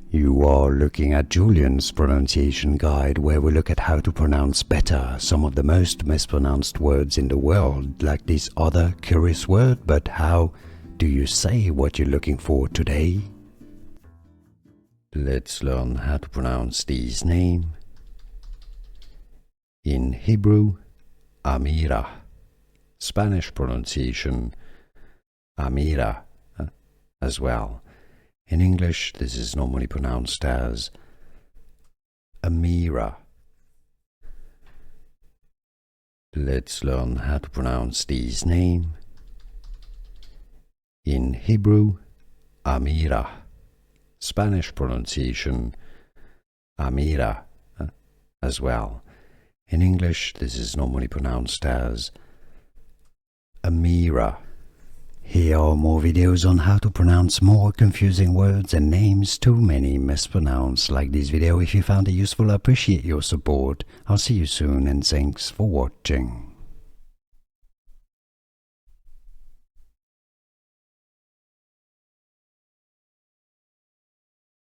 You are looking at Julian's pronunciation guide, where we look at how to pronounce better some of the most mispronounced words in the world, like this other curious word. But how do you say what you're looking for today? Let's learn how to pronounce this name. In Hebrew, Amirah. Spanish pronunciation, Amirah as well. In English, this is normally pronounced as Amirah. Let's learn how to pronounce this name. In Hebrew, Amirah. Spanish pronunciation, Amirah as well. In English, this is normally pronounced as Amirah. Here are more videos on how to pronounce more confusing words and names too many mispronounced. Like this video if you found it useful. I appreciate your support. I'll see you soon and thanks for watching.